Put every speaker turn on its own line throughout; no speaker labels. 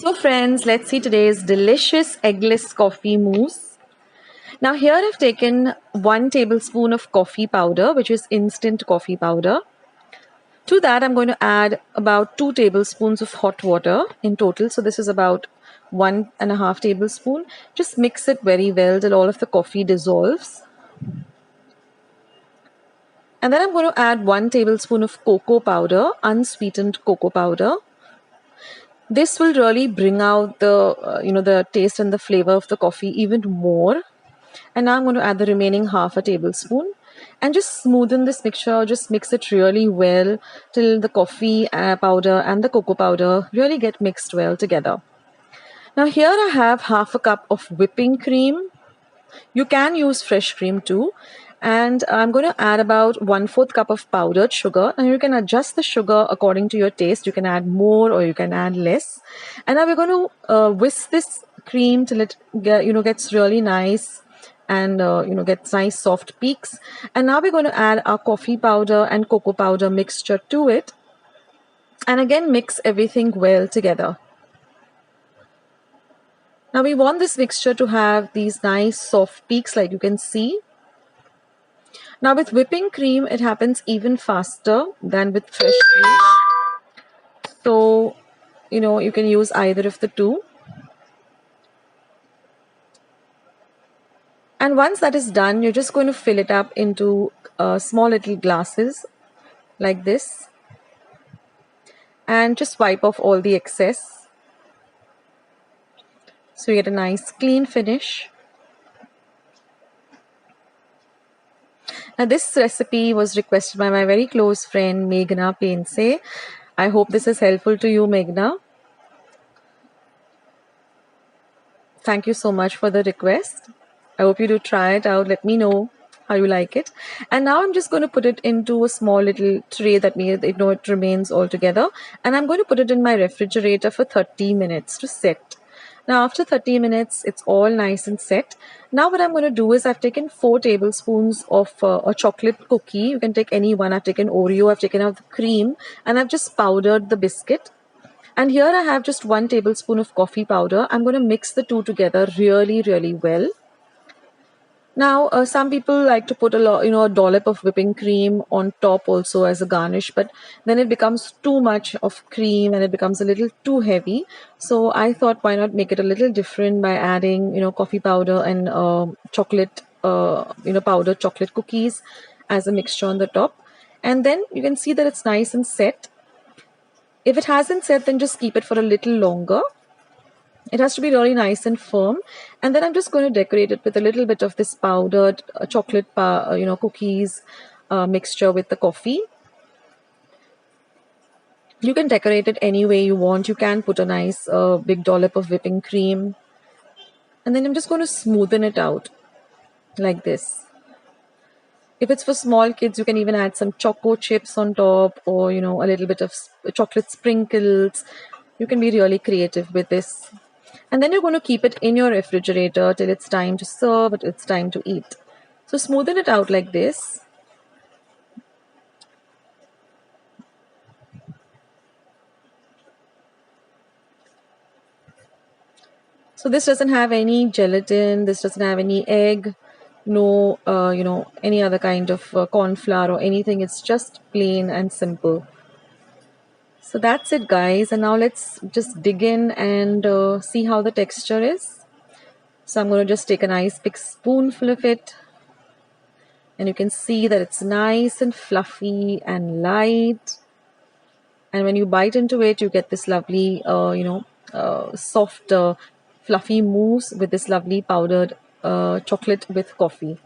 So friends, let's see today's delicious eggless coffee mousse. Now here I've taken 1 tablespoon of coffee powder, which is instant coffee powder. To that I'm going to add about 2 tablespoons of hot water in total. So this is about 1.5 tablespoon. Just mix it very well till all of the coffee dissolves. And then I'm going to add 1 tablespoon of cocoa powder, unsweetened cocoa powder. This will really bring out the taste and the flavor of the coffee even more. And now I'm going to add the remaining half a tablespoon and just smoothen this mixture. Just mix it really well till the coffee powder and the cocoa powder really get mixed well together. Now here I have half a cup of whipping cream. You can use fresh cream too. And I'm going to add about 1/4 cup of powdered sugar, and you can adjust the sugar according to your taste. You can add more or you can add less. And now we're going to whisk this cream till it gets really nice and gets nice soft peaks. And now we're going to add our coffee powder and cocoa powder mixture to it, and again mix everything well together. Now we want this mixture to have these nice soft peaks like you can see. Now with whipping cream, it happens even faster than with fresh cream. So, you can use either of the two. And once that is done, you're just going to fill it up into small little glasses like this. And just wipe off all the excess. So you get a nice clean finish. Now this recipe was requested by my very close friend Meghna Pense. I hope this is helpful to you, Meghna. Thank you so much for the request. I hope you do try it out. Let me know how you like it. And now I'm just going to put it into a small little tray that it remains all together. And I'm going to put it in my refrigerator for 30 minutes to set. Now after 30 minutes, it's all nice and set. Now what I'm going to do is I've taken 4 tablespoons of a chocolate cookie. You can take any one. I've taken Oreo, I've taken out the cream, and I've just powdered the biscuit. And here I have just 1 tablespoon of coffee powder. I'm going to mix the two together really, really well. Now, some people like to put a dollop of whipping cream on top also as a garnish, but then it becomes too much of cream and it becomes a little too heavy. So I thought, why not make it a little different by adding, coffee powder and chocolate, powdered chocolate cookies as a mixture on the top. And then you can see that it's nice and set. If it hasn't set, then just keep it for a little longer. It has to be really nice and firm. And then I'm just going to decorate it with a little bit of this powdered chocolate cookies mixture with the coffee. You can decorate it any way you want. You can put a nice big dollop of whipping cream. And then I'm just going to smoothen it out like this. If it's for small kids, you can even add some choco chips on top, or a little bit of chocolate sprinkles. You can be really creative with this. And then you're going to keep it in your refrigerator till it's time to serve, it's time to eat. So smoothen it out like this. So this doesn't have any gelatin, this doesn't have any egg, no, any other kind of corn flour or anything. It's just plain and simple. So that's it, guys. And now let's just dig in and see how the texture is. So I'm going to just take a nice big spoonful of it. And you can see that it's nice and fluffy and light. And when you bite into it, you get this lovely, soft, fluffy mousse with this lovely powdered chocolate with coffee.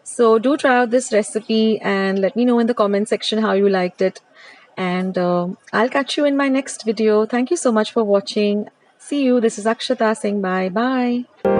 So do try out this recipe and let me know in the comment section how you liked it. And I'll catch you in my next video. Thank you so much for watching. See you. This is Akshata saying bye. Bye.